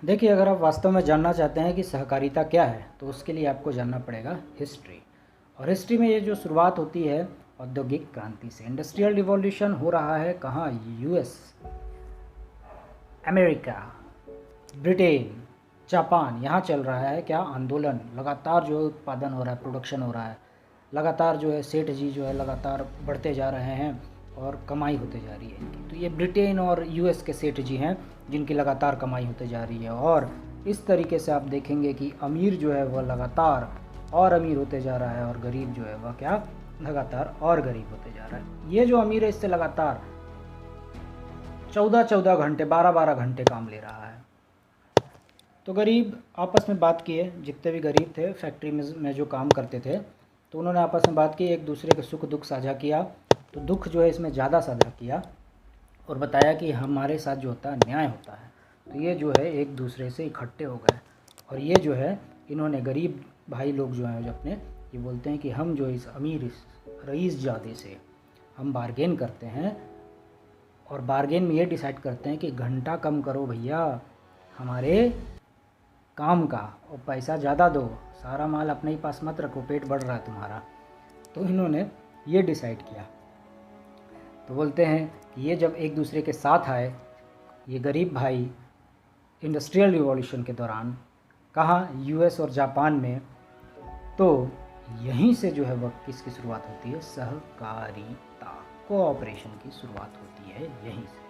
देखिए, अगर आप वास्तव में जानना चाहते हैं कि सहकारिता क्या है तो उसके लिए आपको जानना पड़ेगा हिस्ट्री। और हिस्ट्री में ये जो शुरुआत होती है औद्योगिक क्रांति से। इंडस्ट्रियल रिवॉल्यूशन हो रहा है कहाँ? यूएस, अमेरिका, ब्रिटेन, जापान, यहाँ चल रहा है क्या? आंदोलन। लगातार जो है उत्पादन हो रहा है, प्रोडक्शन हो रहा है, लगातार जो है सेठ जी जो है लगातार बढ़ते जा रहे हैं और कमाई होते जा रही है इनकी। तो ये ब्रिटेन और यूएस के सेठ जी हैं जिनकी लगातार कमाई होते जा रही है। और इस तरीके से आप देखेंगे कि अमीर जो है वह लगातार और अमीर होते जा रहा है और गरीब जो है वह क्या? लगातार और गरीब होते जा रहा है। ये जो अमीर है इससे लगातार 14-14 घंटे, 12-12 घंटे काम ले रहा है। तो गरीब आपस में बात किए, जितने भी गरीब थे फैक्ट्री में जो काम करते थे, तो उन्होंने आपस में बात की, एक दूसरे के सुख दुख साझा किया। तो दुख जो है इसमें ज़्यादा साझा किया और बताया कि हमारे साथ जो होता है न्याय होता है। तो ये जो है एक दूसरे से इकट्ठे हो गए और ये जो है इन्होंने गरीब भाई लोग जो हैं जो अपने ये बोलते हैं कि हम जो इस अमीर इस रईस ज़ादे से हम बार्गेन करते हैं और बार्गेन में ये डिसाइड करते हैं कि घंटा कम करो भैया हमारे काम का और पैसा ज़्यादा दो, सारा माल अपने ही पास मत रखो, पेट बढ़ रहा है तुम्हारा। तो इन्होंने ये डिसाइड किया। तो बोलते हैं कि ये जब एक दूसरे के साथ आए, ये गरीब भाई इंडस्ट्रियल रिवॉल्यूशन के दौरान, कहाँ? यूएस और जापान में। तो यहीं से जो है वह किसकी शुरुआत होती है? सहकारिता, कोऑपरेशन की शुरुआत होती है यहीं से।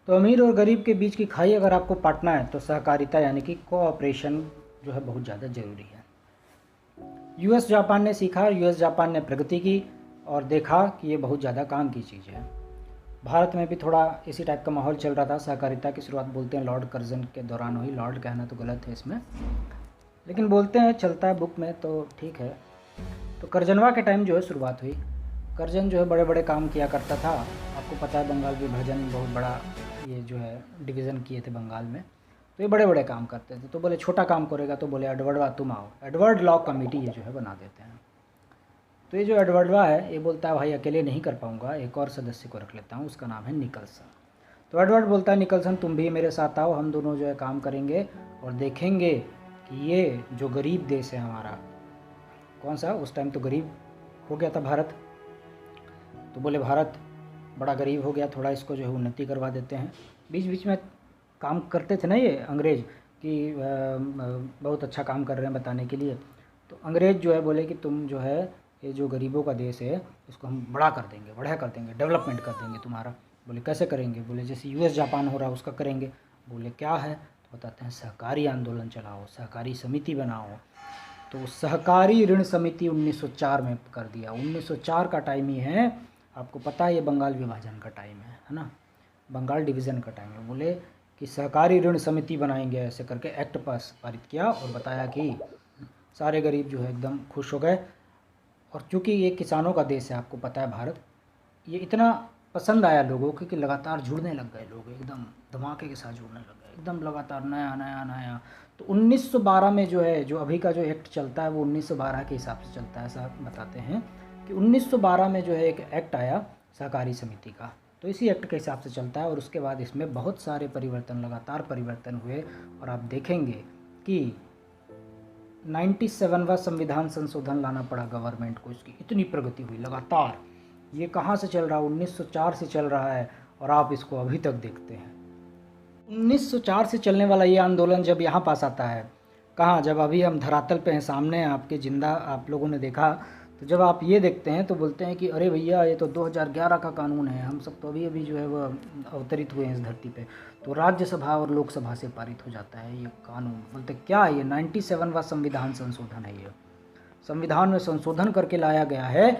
तो अमीर और गरीब के बीच की खाई अगर आपको पाटना है तो सहकारिता यानी कि कोऑपरेशन जो है बहुत ज़्यादा ज़रूरी है। यूएस जापान ने सीखा, यूएस जापान ने प्रगति की और देखा कि ये बहुत ज़्यादा काम की चीज़ है। भारत में भी थोड़ा इसी टाइप का माहौल चल रहा था। सहकारिता की शुरुआत बोलते हैं लॉर्ड कर्जन के दौरान हुई। लॉर्ड कहना तो गलत है इसमें, लेकिन बोलते हैं, चलता है बुक में तो ठीक है। तो कर्जनवा के टाइम जो है शुरुआत हुई। कर्जन जो है बड़े बड़े काम किया करता था। आपको पता है बंगाल विभाजन बहुत बड़ा ये जो है डिवीज़न किए थे बंगाल में, तो ये बड़े बड़े काम करते थे। तो बोले छोटा काम करेगा तो बोले एडवर्डवा तुम आओ, एडवर्ड लॉ कमेटी ये जो है बना देते हैं। तो ये जो एडवर्डवा है ये बोलता है भाई अकेले नहीं कर पाऊँगा, एक और सदस्य को रख लेता हूँ, उसका नाम है निकलसन। तो एडवर्ड बोलता है निकलसन तुम भी मेरे साथ आओ, हम दोनों जो है काम करेंगे और देखेंगे कि ये जो गरीब देश है हमारा, कौन सा उस टाइम तो गरीब हो गया था भारत, तो बोले भारत बड़ा गरीब हो गया, थोड़ा इसको जो है उन्नति करवा देते हैं। बीच बीच में काम करते थे ना ये अंग्रेज़ कि बहुत अच्छा काम कर रहे हैं बताने के लिए। तो अंग्रेज़ जो है बोले कि तुम जो है ये जो गरीबों का देश है इसको हम बड़ा कर देंगे, डेवलपमेंट कर देंगे तुम्हारा। बोले कैसे करेंगे? बोले जैसे यूएस जापान हो रहा है उसका करेंगे। बोले क्या है? तो बताते हैं सहकारी आंदोलन चलाओ, सहकारी समिति बनाओ। तो सहकारी ऋण समिति 1904 में कर दिया। 1904 का टाइम ही है, आपको पता है ये बंगाल विभाजन का टाइम है ना, बंगाल डिवीज़न का टाइम है। बोले कि सहकारी ऋण समिति बनाएंगे, ऐसे करके एक्ट पास पारित किया और बताया कि सारे गरीब जो है एकदम खुश हो गए। और चूँकि ये किसानों का देश है, आपको पता है भारत, ये इतना पसंद आया लोगों को कि लगातार जुड़ने लग गए लोग, एकदम धमाके के साथ जुड़ने लग गए, एकदम लगातार नया नया नया। तो 1912 में जो है, जो अभी का जो एक्ट चलता है वो 1912 के हिसाब से चलता है। ऐसा बताते हैं कि 1912 में जो है एक एक्ट आया सहकारी समिति का, तो इसी एक्ट के हिसाब से चलता है। और उसके बाद इसमें बहुत सारे परिवर्तन, लगातार परिवर्तन हुए और आप देखेंगे कि 97वां संविधान संशोधन लाना पड़ा गवर्नमेंट को, इसकी इतनी प्रगति हुई लगातार। ये कहाँ से चल रहा है? 1904 से चल रहा है और आप इसको अभी तक देखते हैं। 1904 से चलने वाला ये आंदोलन जब यहाँ पास आता है, कहाँ? जब अभी हम धरातल पे हैं, सामने आपके जिंदा आप लोगों ने देखा, तो जब आप ये देखते हैं तो बोलते हैं कि अरे भैया ये तो 2011 का कानून है, हम सब तो अभी अभी जो है वह अवतरित हुए हैं इस धरती पे। तो राज्यसभा और लोकसभा से पारित हो जाता है ये कानून। बोलते क्या है ये? 97वां संविधान संशोधन है। ये संविधान में संशोधन करके लाया गया है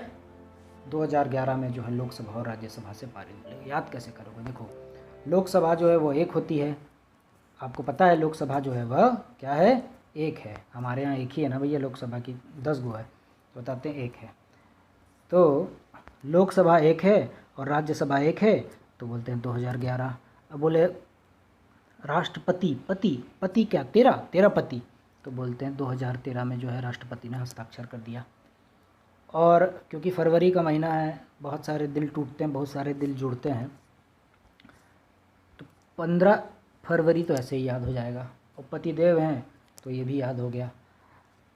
2011 में, जो है लोकसभा और राज्यसभा से पारित हो। याद कैसे करोगे? देखो लोकसभा जो है वो एक होती है, आपको पता है लोकसभा जो है वह क्या है? एक है। हमारे यहाँ एक ही है ना भैया, लोकसभा की 10 गो है, तो बताते हैं एक है। तो लोकसभा एक है और राज्यसभा एक है, तो बोलते हैं 2011। अब बोले राष्ट्रपति, पति क्या? तेरा पति, तो बोलते हैं 2013 में जो है राष्ट्रपति ने हस्ताक्षर कर दिया। और क्योंकि फरवरी का महीना है, बहुत सारे दिल टूटते हैं, बहुत सारे दिल जुड़ते हैं, तो 15 फरवरी तो ऐसे ही याद हो जाएगा, और पतिदेव हैं तो ये भी याद हो गया।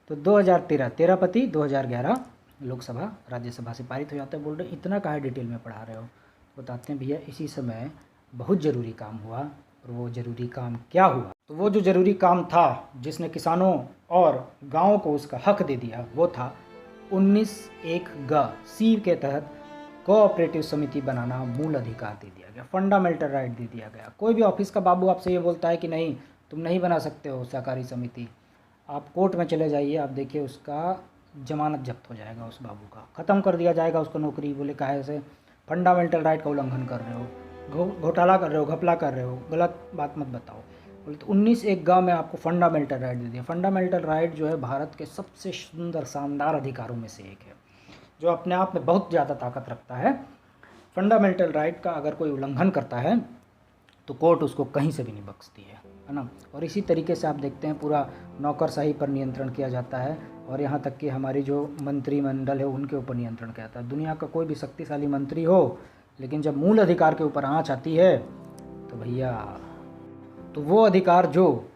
तो 2013 13 पति, 2011 लोकसभा राज्यसभा से पारित हो जाता है। बोल रहे इतना काहे डिटेल में पढ़ा रहे हो? बताते हैं भैया, इसी समय बहुत ज़रूरी काम हुआ, और वो ज़रूरी काम क्या हुआ? तो वो जो ज़रूरी काम था जिसने किसानों और गाँव को उसका हक दे दिया, वो था 19(1)(ग) सी के तहत कोऑपरेटिव समिति बनाना मूल अधिकार दे दिया गया, फंडामेंटल राइट दे दिया गया। कोई भी ऑफिस का बाबू आपसे ये बोलता है कि नहीं तुम नहीं बना सकते हो सहकारी समिति, आप कोर्ट में चले जाइए, आप देखिए उसका जमानत जब्त हो जाएगा, उस बाबू का ख़त्म कर दिया जाएगा उसका नौकरी। बोले काहे से? फंडामेंटल राइट का उल्लंघन कर रहे हो, घोटाला कर रहे हो, घपला कर रहे हो, गलत बात मत बताओ। बोले तो 19(1)(ग) में आपको फंडामेंटल राइट दे दिया। फंडामेंटल राइट जो है भारत के सबसे सुंदर शानदार अधिकारों में से एक है, जो अपने आप में बहुत ज़्यादा ताकत रखता है। फंडामेंटल राइट का अगर कोई उल्लंघन करता है तो कोर्ट उसको कहीं से भी नहीं बख्शती है ना। और इसी तरीके से आप देखते हैं पूरा नौकरशाही पर नियंत्रण किया जाता है, और यहाँ तक कि हमारी जो मंत्रिमंडल है उनके ऊपर नियंत्रण किया जाता है। दुनिया का कोई भी शक्तिशाली मंत्री हो, लेकिन जब मूल अधिकार के ऊपर आँच आती है तो भैया, तो वो अधिकार जो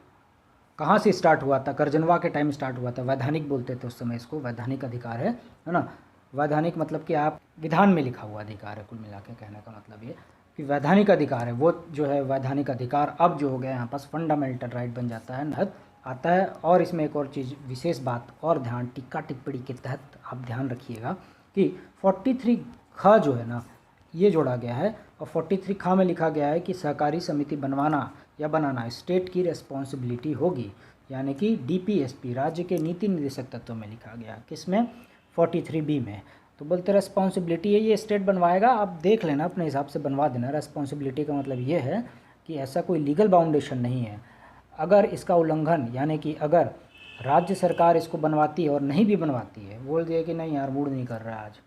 कहाँ से स्टार्ट हुआ था? करजनवा के टाइम स्टार्ट हुआ था। वैधानिक बोलते थे उस समय इसको, वैधानिक अधिकार है ना। वैधानिक मतलब कि आप विधान में लिखा हुआ अधिकार है, कुल मिला के कहने का मतलब ये कि वैधानिक अधिकार है। वो जो है वैधानिक अधिकार अब जो हो गया यहाँ पास फंडामेंटल राइट बन जाता है, नहत आता है। और इसमें एक और चीज़, विशेष बात और ध्यान, टिक्का टिप्पणी के तहत आप ध्यान रखिएगा कि 43 ख जो है ना, ये जोड़ा गया है, और 43 ख में लिखा गया है कि सहकारी समिति बनवाना या बनाना स्टेट की रिस्पॉन्सिबिलिटी होगी, यानी कि DPSP राज्य के नीति निर्देशक तत्वों में लिखा गया। किसमें? 43B में। तो बोलते रेस्पॉन्सिबिलिटी है, ये स्टेट बनवाएगा, आप देख लेना अपने हिसाब से बनवा देना। रेस्पॉन्सिबिलिटी का मतलब ये है कि ऐसा कोई लीगल बाउंडेशन नहीं है। अगर इसका उल्लंघन, यानी कि अगर राज्य सरकार इसको बनवाती है और नहीं भी बनवाती है, बोल दिए कि नहीं यार मूड नहीं कर रहा आज,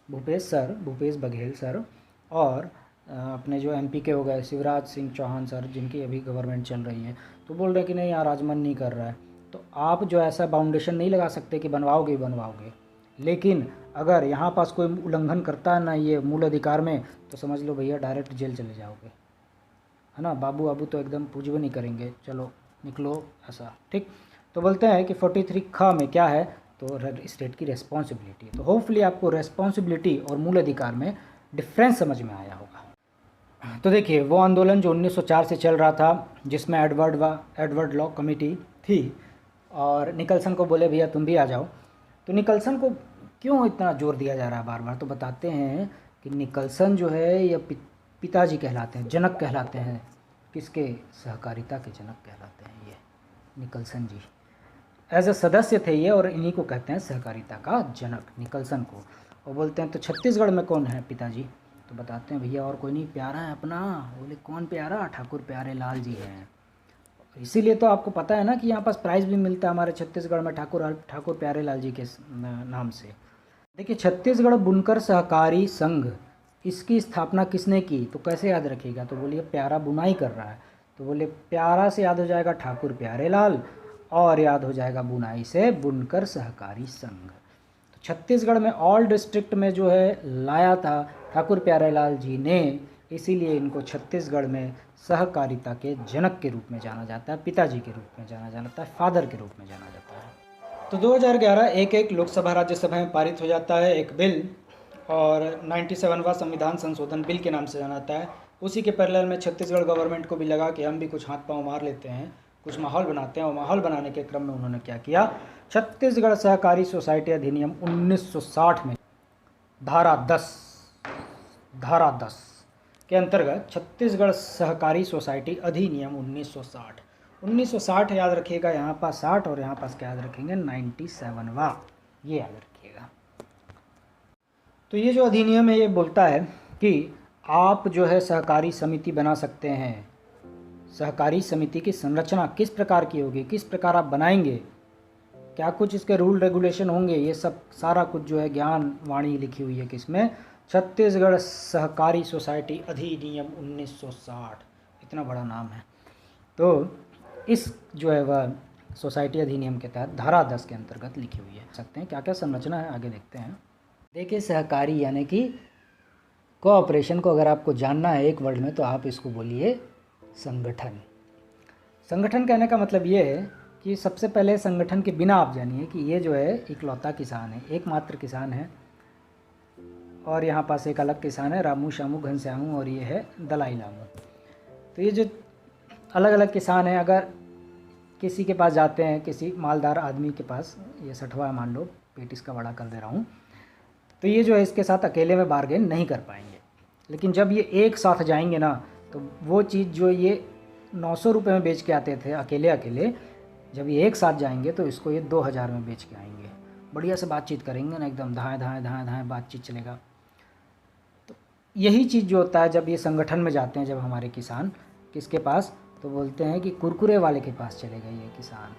भूपेश बघेल सर और अपने जो MP के हो गए शिवराज सिंह चौहान सर, जिनकी अभी गवर्नमेंट चल रही है, तो बोल रहे कि नहीं यार आज मन नहीं कर रहा है, तो आप जो ऐसा बाउंडेशन नहीं लगा सकते कि बनवाओगे ही बनवाओगे। लेकिन अगर यहाँ पास कोई उल्लंघन करता है ना ये मूल अधिकार में, तो समझ लो भैया डायरेक्ट जेल चले जाओगे, है ना। बाबू बाबू तो एकदम पूछ भी नहीं करेंगे, चलो निकलो ऐसा, ठीक। तो बोलते हैं कि 43 ख में क्या है, तो स्टेट की रेस्पॉन्सिबिलिटी। तो होपफुली आपको रेस्पॉन्सिबिलिटी और मूल अधिकार में डिफरेंस समझ में आया होगा। तो देखिए, वो आंदोलन जो 1904 से चल रहा था, जिसमें एडवर्ड लॉ कमेटी थी, और निकलसन को बोले भैया तुम भी आ जाओ। तो निकलसन को क्यों इतना जोर दिया जा रहा है बार बार? तो बताते हैं कि निकलसन जो है ये पिताजी कहलाते हैं, जनक कहलाते हैं। किसके? सहकारिता के जनक कहलाते हैं ये निकलसन जी। एज अ सदस्य थे ये, और इन्हीं को कहते हैं सहकारिता का जनक, निकलसन को। और बोलते हैं तो छत्तीसगढ़ में कौन है पिताजी? तो बताते हैं भैया और कोई नहीं, प्यारा है अपना। बोले कौन प्यारा? ठाकुर प्यारे लाल जी हैं। इसीलिए तो आपको पता है ना कि यहाँ पास प्राइज़ भी मिलता है हमारे छत्तीसगढ़ में ठाकुर प्यारे लाल जी के नाम से। देखिए, छत्तीसगढ़ बुनकर सहकारी संघ, इसकी स्थापना किसने की? तो कैसे याद रखिएगा? तो बोलिए प्यारा बुनाई कर रहा है, तो बोले प्यारा से याद हो जाएगा ठाकुर प्यारे लाल, और याद हो जाएगा बुनाई से बुनकर सहकारी संघ। तो छत्तीसगढ़ में ऑल डिस्ट्रिक्ट में जो है लाया था ठाकुर प्यारे लाल जी ने, इसीलिए इनको छत्तीसगढ़ में सहकारिता के जनक के रूप में जाना जाता है, पिताजी के रूप में जाना जाता है, फादर के रूप में जाना जाता है। तो 2011 एक लोकसभा राज्यसभा में पारित हो जाता है एक बिल, और 97वां संविधान संशोधन बिल के नाम से जाना जाता है। उसी के पैरेलल में छत्तीसगढ़ गवर्नमेंट को भी लगा कि हम भी कुछ हाथ पांव मार लेते हैं, कुछ माहौल बनाते हैं। और माहौल बनाने के क्रम में उन्होंने क्या किया? छत्तीसगढ़ सहकारी सोसाइटी अधिनियम 1960 में धारा 10 के अंतर्गत छत्तीसगढ़ सहकारी सोसाइटी अधिनियम 1960 याद रखिएगा, यहाँ पास 60 और यहाँ पास क्या याद रखेंगे? 97वां, ये याद रखिएगा। तो ये जो अधिनियम है ये बोलता है कि आप जो है सहकारी समिति बना सकते हैं। सहकारी समिति की संरचना किस प्रकार की होगी, किस प्रकार आप बनाएंगे, क्या कुछ इसके रूल रेगुलेशन होंगे, ये सब सारा कुछ जो है ज्ञान वाणी लिखी हुई है किसमें? छत्तीसगढ़ सहकारी सोसाइटी अधिनियम 1960, इतना बड़ा नाम है। तो इस जो है वह सोसाइटी अधिनियम के तहत धारा 10 के अंतर्गत लिखी हुई है। सकते हैं क्या क्या संरचना है, आगे देखते हैं। देखिए, सहकारी यानी कि कोऑपरेशन को अगर आपको जानना है एक वर्ड में, तो आप इसको बोलिए संगठन। संगठन कहने का मतलब ये है कि सबसे पहले संगठन के बिना आप जानिए कि ये जो है इकलौता किसान है, एकमात्र किसान है, और यहाँ पास एक अलग किसान है, रामू शामू घनश्यामू, और ये है दलाई लामू। तो ये जो अलग अलग किसान हैं, अगर किसी के पास जाते हैं, किसी मालदार आदमी के पास, ये 60वां मान लो, पेट इसका बड़ा कर दे रहा हूँ, तो ये जो है इसके साथ अकेले में बार्गेन नहीं कर पाएंगे। लेकिन जब ये एक साथ जाएंगे ना, तो वो चीज़ जो ये 900 रुपये में बेच के आते थे अकेले अकेले, जब ये एक साथ जाएंगे तो इसको ये 2000 में बेच के आएंगे। बढ़िया से बातचीत करेंगे ना, एकदम धाएँ धाएँ धाएँ धाएँ बातचीत चलेगा। तो यही चीज़ जो होता है जब ये संगठन में जाते हैं, जब हमारे किसान किसके पास, तो बोलते हैं कि कुरकुरे वाले के पास चले गए ये किसान,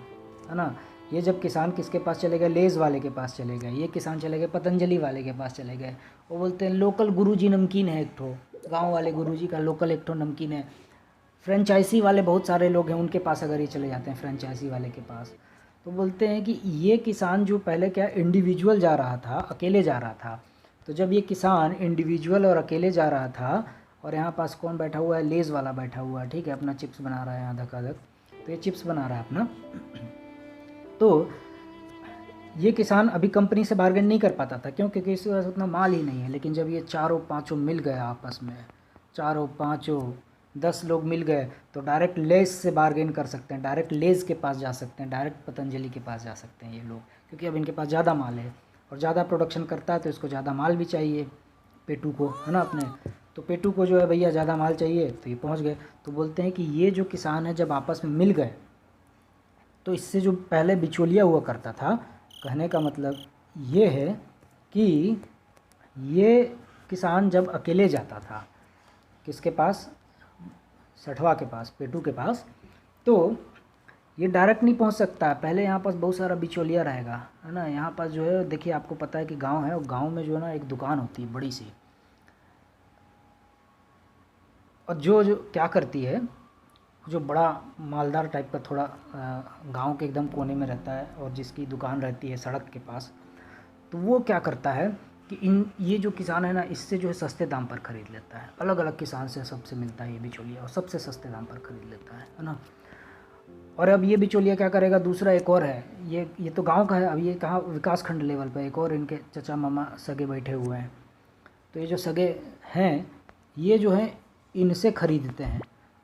है ना। ये जब किसान किसके पास चले गए, लेज़ वाले के पास चले गए, ये किसान चले गए पतंजलि वाले के पास चले गए। वो बोलते हैं लोकल गुरुजी नमकीन है एक ठो, गांव वाले गुरुजी का लोकल एक ठो नमकीन है। फ्रेंचाइजी वाले बहुत सारे लोग हैं, उनके पास अगर ये चले जाते हैं फ्रेंचाइजी वाले के पास, तो बोलते हैं कि ये किसान जो पहले क्या इंडिविजुअल जा रहा था, अकेले जा रहा था, तो जब ये किसान इंडिविजुअल और अकेले जा रहा था, और यहाँ पास कौन बैठा हुआ है, लेज़ वाला बैठा हुआ है, ठीक है, अपना चिप्स बना रहा है यहाँ धकाधक, तो ये चिप्स बना रहा है अपना। तो ये किसान अभी कंपनी से बार्गेन नहीं कर पाता था, क्यों? क्योंकि इसके पास उतना माल ही नहीं है। लेकिन जब ये चारों पाँचों मिल गए आपस में, चारों पाँचों 10 लोग मिल गए, तो डायरेक्ट लेज़ से बार्गेन कर सकते हैं, डायरेक्ट लेज़ के पास जा सकते हैं, डायरेक्ट पतंजलि के पास जा सकते हैं ये लोग, क्योंकि अब इनके पास ज़्यादा माल है और ज़्यादा प्रोडक्शन करता है, तो इसको ज़्यादा माल भी चाहिए पेटू को, है ना अपने। तो पेटू को जो है भैया ज़्यादा माल चाहिए, तो ये पहुँच गए। तो बोलते हैं कि ये जो किसान है जब आपस में मिल गए, तो इससे जो पहले बिचौलिया हुआ करता था, कहने का मतलब ये है कि ये किसान जब अकेले जाता था किसके पास, 60वां के पास, पेटू के पास, तो ये डायरेक्ट नहीं पहुंच सकता। पहले यहाँ पास बहुत सारा बिचौलिया रहेगा, है ना। यहाँ पास जो है देखिए, आपको पता है कि गांव है, और गांव में जो है ना एक दुकान होती है बड़ी सी, और जो जो क्या करती है, जो बड़ा मालदार टाइप का थोड़ा गांव के एकदम कोने में रहता है और जिसकी दुकान रहती है सड़क के पास, तो वो क्या करता है कि ये जो किसान है ना, इससे जो है सस्ते दाम पर ख़रीद लेता है। अलग अलग किसान से सबसे मिलता है ये बिचौलिया, और सबसे सस्ते दाम पर ख़रीद लेता है ना। और अब ये बिचौलिया क्या करेगा, दूसरा एक और है, ये तो गांव का है, अब ये कहाँ विकास खंड लेवल पर एक और इनके चचा मामा सगे बैठे हुए हैं। तो ये जो सगे हैं, ये जो है इनसे ख़रीदते हैं,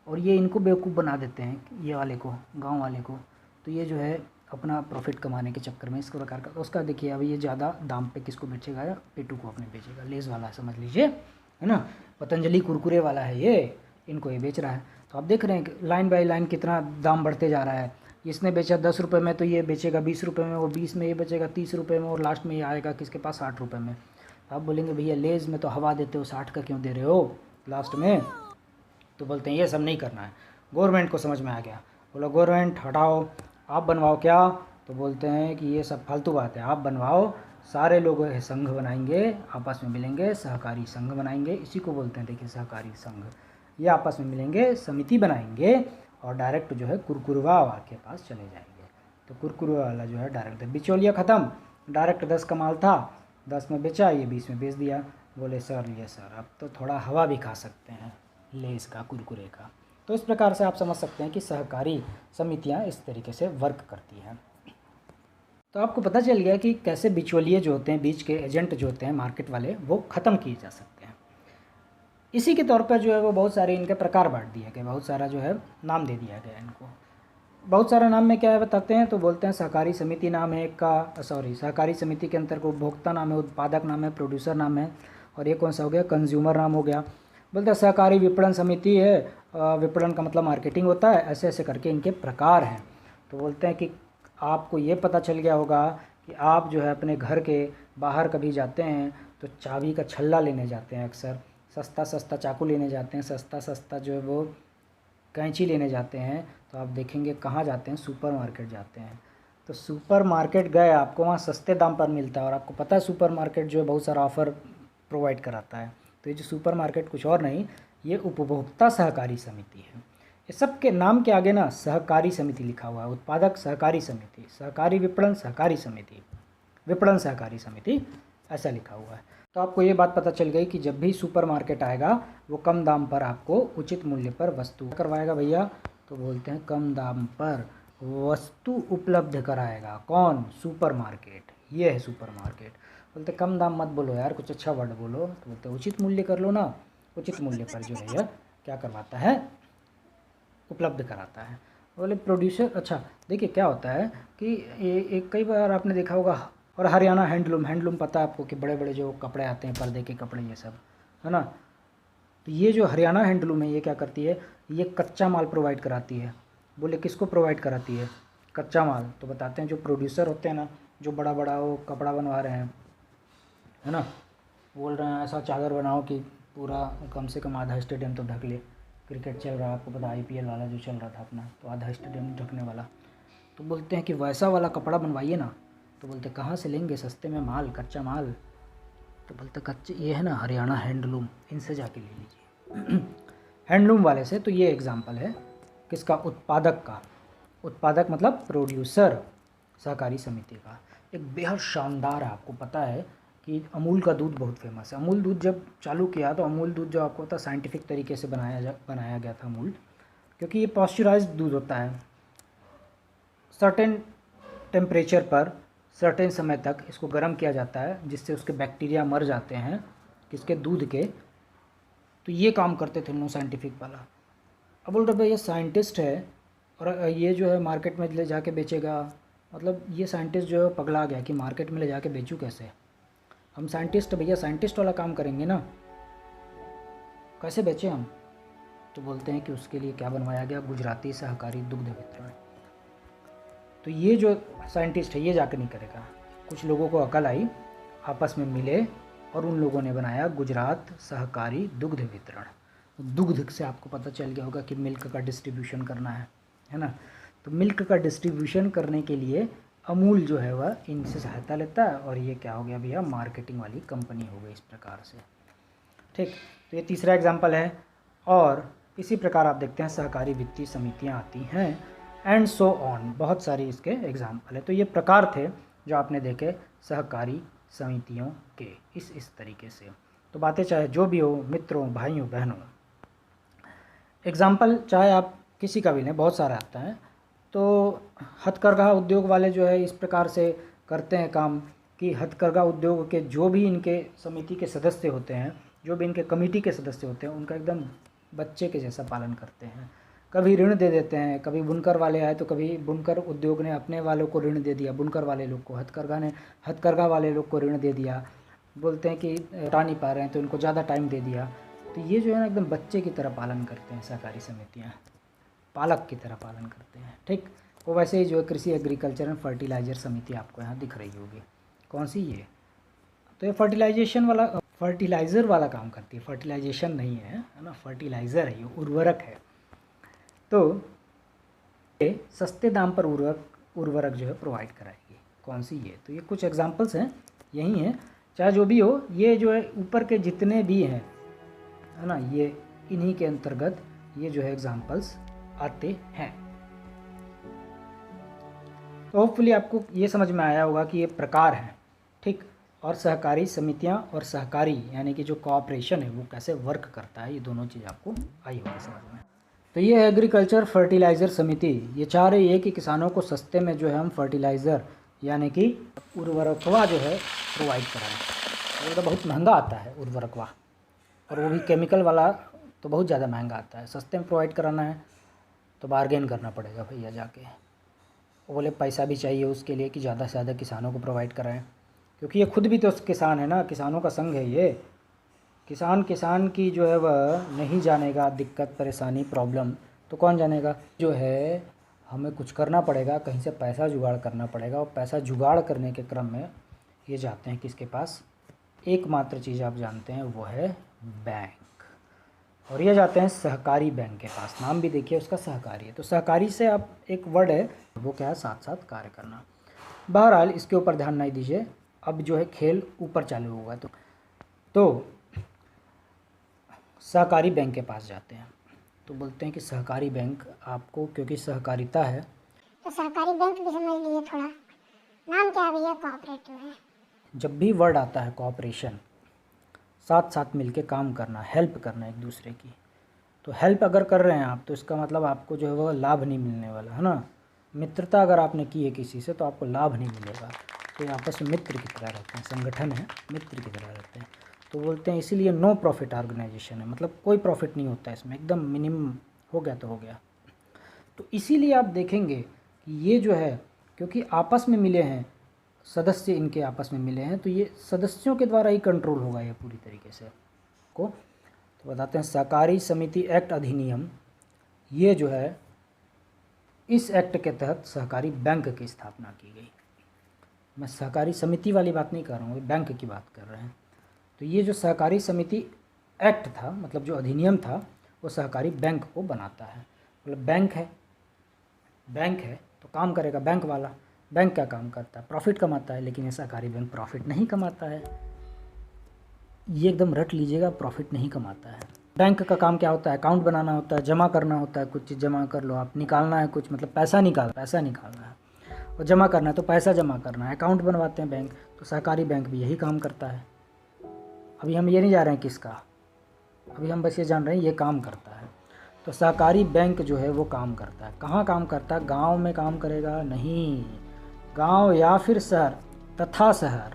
और ये इनको बेवकूफ़ बना देते हैं, ये वाले को, गांव वाले को। तो ये जो है अपना प्रॉफिट कमाने के चक्कर में इस प्रकार का, उसका देखिए अब ये ज़्यादा दाम पे किसको बेचेगा, या पेटू को अपने बेचेगा, लेज़ वाला समझ लीजिए, है ना। पतंजलि कुरकुरे वाला है ये, इनको ये बेच रहा है। तो आप देख रहे हैं कि लाइन बाई लाइन कितना दाम बढ़ते जा रहा है। इसने बेचा 10 रुपये में, तो ये बेचेगा 20 रुपये में, वो 20 में ये बेचेगा 30 रुपये में, और लास्ट में ये आएगा किसके पास, 60 रुपये में। आप बोलेंगे भैया लेज़ में तो हवा देते हो, 60 का क्यों दे रहे हो लास्ट में? तो बोलते हैं ये सब नहीं करना है, गवर्नमेंट को समझ में आ गया। बोलो गवर्नमेंट हटाओ, आप बनवाओ क्या? तो बोलते हैं कि ये सब फालतू बात है, आप बनवाओ, सारे लोग संघ बनाएंगे, आपस में मिलेंगे, सहकारी संघ बनाएंगे, इसी को बोलते हैं देखिए सहकारी संघ। ये आपस में मिलेंगे, समिति बनाएंगे, और डायरेक्ट जो है कुरकुरवा के पास चले जाएंगे। तो कुरकुरवा वाला जो है डायरेक्ट, बिचौलिया ख़त्म, डायरेक्ट 10 का माल था, 10 में बेचा, ये 20 में बेच दिया। बोले सर ये सर अब तो थोड़ा हवा भी खा सकते हैं लेज़ का, कुरकुरे का। तो इस प्रकार से आप समझ सकते हैं कि सहकारी समितियां इस तरीके से वर्क करती हैं। तो आपको पता चल गया कि कैसे बिचौलिए जो होते हैं, बीच के एजेंट जो होते हैं मार्केट वाले, वो ख़त्म किए जा सकते हैं। इसी के तौर पर जो है वो बहुत सारे इनके प्रकार बांट दिए गए, बहुत सारा जो है नाम दे दिया गया इनको। बहुत सारा नाम में क्या है बताते हैं, तो बोलते हैं सहकारी समिति नाम है एक का, सहकारी समिति के अंतर्गत उपभोक्ता नाम है, उत्पादक नाम है, प्रोड्यूसर नाम है, और ये कौन सा हो गया, कंज्यूमर नाम हो गया। बोलते हैं सहकारी विपणन समिति है, विपणन का मतलब मार्केटिंग होता है, ऐसे ऐसे करके इनके प्रकार हैं। तो बोलते हैं कि आपको ये पता चल गया होगा कि आप जो है अपने घर के बाहर कभी जाते हैं तो चाबी का छल्ला लेने जाते हैं, अक्सर सस्ता सस्ता चाकू लेने जाते हैं, सस्ता सस्ता जो है वो कैंची लेने जाते हैं। तो आप देखेंगे कहाँ जाते हैं, सुपर मार्केट जाते हैं। तो सुपर मार्केट गए, आपको वहाँ सस्ते दाम पर मिलता है, और आपको पता है सुपर मार्केट जो है बहुत सारा ऑफ़र प्रोवाइड कराता है। तो ये जो सुपर मार्केट कुछ और नहीं, ये उपभोक्ता सहकारी समिति है। ये सब के नाम के आगे ना सहकारी समिति लिखा हुआ है, उत्पादक सहकारी समिति, सहकारी विपणन सहकारी समिति, विपणन सहकारी समिति, ऐसा लिखा हुआ है। तो आपको ये बात पता चल गई कि जब भी सुपर मार्केट आएगा वो कम दाम पर आपको उचित मूल्य पर वस्तु करवाएगा भैया, तो बोलते हैं कम दाम पर वस्तु उपलब्ध कराएगा। कौन? सुपरमार्केट। ये है सुपरमार्केट। बोलते कम दाम मत बोलो यार, कुछ अच्छा वर्ड बोलो। तो बोलते उचित मूल्य कर लो ना। उचित मूल्य पर जो है यह क्या करवाता है? उपलब्ध कराता है। बोले प्रोड्यूसर। अच्छा देखिए क्या होता है कि एक कई बार आपने देखा होगा, और हरियाणा हैंडलूम पता है आपको कि बड़े बड़े जो कपड़े आते हैं, पर्दे के कपड़े, ये सब है ना। तो ये जो हरियाणा हैंडलूम है ये क्या करती है? ये कच्चा माल प्रोवाइड कराती है। बोले किसको प्रोवाइड कराती है? कच्चा माल। तो बताते हैं जो प्रोड्यूसर होते हैं ना, जो बड़ा बड़ा वो कपड़ा बनवा रहे हैं, है ना, बोल रहे हैं ऐसा चादर बनाओ कि पूरा कम से कम आधा स्टेडियम तो ढक ले। क्रिकेट चल रहा है, आपको पता IPL वाला जो चल रहा था अपना, तो आधा स्टेडियम ढकने वाला। तो बोलते हैं कि वैसा वाला कपड़ा बनवाइए ना। तो बोलते कहाँ से लेंगे सस्ते में माल, कच्चा माल? तो बोलते कच्चे ये है ना हरियाणा हैंडलूम, इनसे जाके ले लीजिए। हैंडलूम वाले से। तो ये एग्जांपल है किसका? उत्पादक का। उत्पादक मतलब प्रोड्यूसर, सहकारी समिति का। एक बेहद शानदार है, आपको पता है कि अमूल का दूध बहुत फेमस है। अमूल दूध जब चालू किया तो अमूल दूध जो आपको पता साइंटिफिक तरीके से बनाया गया था अमूल, क्योंकि ये पॉस्चराइज्ड दूध होता है। सर्टेन टेम्परेचर पर सर्टेन समय तक इसको गर्म किया जाता है, जिससे उसके बैक्टीरिया मर जाते हैं, किसके? दूध के। तो ये काम करते थे नो साइंटिफिक वाला। अब बोल रहे भाई ये साइंटिस्ट है और ये जो है मार्केट में ले जाके बेचेगा। मतलब ये साइंटिस्ट जो है पगला गया कि मार्केट में ले जाके बेचूँ कैसे? हम साइंटिस्ट भैया साइंटिस्ट वाला काम करेंगे ना, कैसे बेचें हम? तो बोलते हैं कि उसके लिए क्या बनवाया गया? गुजराती सहकारी दुग्ध वितरण। तो ये जो साइंटिस्ट है ये जाकर नहीं करेगा। कुछ लोगों को अकल आई, आपस में मिले और उन लोगों ने बनाया गुजरात सहकारी दुग्ध वितरण। दुग्ध से आपको पता चल गया होगा कि मिल्क का डिस्ट्रीब्यूशन करना है ना। तो मिल्क का डिस्ट्रीब्यूशन करने के लिए अमूल जो है वह इनसे सहायता लेता है, और ये क्या हो गया भैया? मार्केटिंग वाली कंपनी हो गई इस प्रकार से। ठीक, तो ये तीसरा एग्जाम्पल है। और इसी प्रकार आप देखते हैं सहकारी वित्तीय समितियाँ आती हैं, एंड सो ऑन। बहुत सारी इसके एग्जाम्पल है। तो ये प्रकार थे जो आपने देखे सहकारी समितियों के इस तरीके से। तो बातें चाहे जो भी हो मित्रों, भाइयों, बहनों, एग्जाम्पल चाहे आप किसी का भी लें, बहुत सारा आता है। तो हथकरघा उद्योग वाले जो है इस प्रकार से करते हैं काम कि हथकरघा उद्योग के जो भी इनके समिति के सदस्य होते हैं, जो भी इनके कमेटी के सदस्य होते हैं, उनका एकदम बच्चे के जैसा पालन करते हैं। कभी ऋण दे देते हैं, कभी बुनकर वाले आए तो कभी बुनकर उद्योग ने अपने वालों को ऋण दे दिया, बुनकर वाले लोग को, हथकरघा ने हथकरघा वाले लोग को ऋण दे दिया। बोलते हैं कि लौटा नहीं पा रहे हैं तो इनको ज़्यादा टाइम दे दिया। तो ये जो है ना एकदम बच्चे की तरह पालन करते हैं सहकारी समितियाँ, पालक की तरह पालन करते हैं। ठीक, वो वैसे ही जो है कृषि एग्रीकल्चर एंड फर्टिलाइजर समिति आपको यहाँ दिख रही होगी। कौन सी? ये तो ये फर्टिलाइज़र वाला काम करती है। फर्टिलाइजेशन नहीं है ना, फर्टिलाइज़र है, ये उर्वरक है। तो ये सस्ते दाम पर उर्वरक जो है प्रोवाइड कराएगी। कौन सी? ये। तो ये कुछ एग्जांपल्स हैं, यही हैं। चाहे जो भी हो, ये जो है ऊपर के जितने भी हैं, है ना, ये इन्हीं के अंतर्गत ये जो है एग्जांपल्स आते हैं। तो होपफुली आपको ये समझ में आया होगा कि ये प्रकार हैं। ठीक, और सहकारी समितियां और सहकारी यानी कि जो कोऑपरेशन है वो कैसे वर्क करता है, ये दोनों चीज़ आपको आई होगी समझ में। तो ये है एग्रीकल्चर फर्टिलाइज़र समिति। ये चाह रही है कि किसानों को सस्ते में जो है हम फर्टिलाइज़र यानी कि उर्वरकवा जो है प्रोवाइड कराएँ। वो तो बहुत महंगा आता है उर्वरकवा, और वो भी केमिकल वाला तो बहुत ज़्यादा महंगा आता है। सस्ते में प्रोवाइड कराना है तो बार्गेन करना पड़ेगा भैया जाके। वो बोले पैसा भी चाहिए उसके लिए कि ज़्यादा से ज़्यादा किसानों को प्रोवाइड कराएं, क्योंकि ये खुद भी तो किसान है ना, किसानों का संघ है ये। किसान की जो है वह नहीं जानेगा दिक्कत, परेशानी, प्रॉब्लम, तो कौन जानेगा? जो है हमें कुछ करना पड़ेगा, कहीं से पैसा जुगाड़ करना पड़ेगा, और पैसा जुगाड़ करने के क्रम में ये जाते हैं किसके पास? एकमात्र चीज़ आप जानते हैं वो है बैंक, और ये जाते हैं सहकारी बैंक के पास। नाम भी देखिए उसका सहकारी है। तो सहकारी से आप एक वर्ड है वो क्या है? साथ साथ कार्य करना। बहरहाल इसके ऊपर ध्यान नहीं दीजिए। अब जो है खेल ऊपर चालू होगा। तो सहकारी बैंक के पास जाते हैं। तो बोलते हैं कि सहकारी बैंक आपको, क्योंकि सहकारिता है तो सहकारी बैंक भी समझ लीजिए थोड़ा। नाम क्या है भैया? कोऑपरेटिव है। जब भी वर्ड आता है कोऑपरेशन, साथ साथ मिलके काम करना, हेल्प करना एक दूसरे की, तो हेल्प अगर कर रहे हैं आप तो इसका मतलब आपको जो है वो लाभ नहीं मिलने वाला है ना। मित्रता अगर आपने की है किसी से तो आपको लाभ नहीं मिलेगा। तो ये आपस में मित्र की तरह रहते हैं, संगठन है, मित्र की तरह रहते हैं। तो बोलते हैं इसीलिए नो प्रॉफिट ऑर्गेनाइजेशन है, मतलब कोई प्रॉफिट नहीं होता है इसमें, एकदम मिनिमम हो गया तो हो गया। तो इसीलिए आप देखेंगे कि ये जो है क्योंकि आपस में मिले हैं, सदस्य इनके आपस में मिले हैं, तो ये सदस्यों के द्वारा ही कंट्रोल होगा ये पूरी तरीके से को। तो बताते हैं सहकारी समिति एक्ट अधिनियम, ये जो है इस एक्ट के तहत सहकारी बैंक की स्थापना की गई। मैं सहकारी समिति वाली बात नहीं कर रहा हूँ, बैंक की बात कर रहे हैं। तो ये जो सहकारी समिति एक्ट था, मतलब जो अधिनियम था, वो सहकारी बैंक को बनाता है। मतलब बैंक है तो काम करेगा बैंक वाला। बैंक क्या काम करता है? प्रॉफिट कमाता है। लेकिन ये सहकारी बैंक प्रॉफिट नहीं कमाता है, ये एकदम रट लीजिएगा, प्रॉफिट नहीं कमाता है। बैंक का काम क्या होता है? अकाउंट बनाना होता है, जमा करना होता है, कुछ चीज़ जमा कर लो आप, निकालना है कुछ, मतलब पैसा निकालना है, और जमा करना है तो पैसा जमा करना है, अकाउंट बनवाते हैं बैंक। तो सहकारी बैंक भी यही काम करता है। अभी हम ये नहीं जा रहे हैं किसका, अभी हम बस ये जान रहे हैं ये काम करता है। तो सहकारी बैंक जो है वो काम करता है। कहाँ काम करता है? गांव में काम करेगा? नहीं, गांव या फिर शहर तथा शहर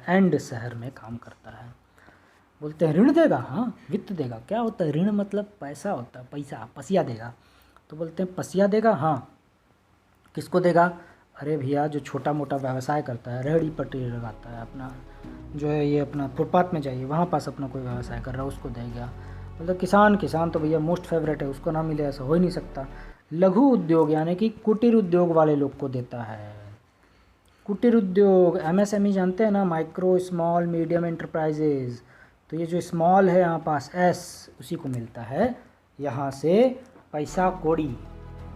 एंड शहर में काम करता है। बोलते हैं ऋण देगा, हाँ वित्त देगा। क्या होता है ऋण? मतलब पैसा होता है, पैसा, पसिया देगा। तो बोलते हैं पसिया देगा, हाँ। किसको देगा? अरे भैया जो छोटा मोटा व्यवसाय करता है, रेहड़ी पटरी लगाता है, अपना जो है ये अपना फुटपाथ में जाइए, वहाँ पास अपना कोई व्यवसाय कर रहा है, उसको देगा। मतलब किसान तो भैया मोस्ट फेवरेट है, उसको ना मिले ऐसा हो ही नहीं सकता। लघु उद्योग यानी कि कुटीर उद्योग वाले लोग को देता है। कुटीर उद्योग, MSME जानते हैं ना, माइक्रो स्मॉल मीडियम एंटरप्राइजेज। तो ये जो स्मॉल है यहाँ पास S, उसी को मिलता है यहाँ से पैसा कौड़ी।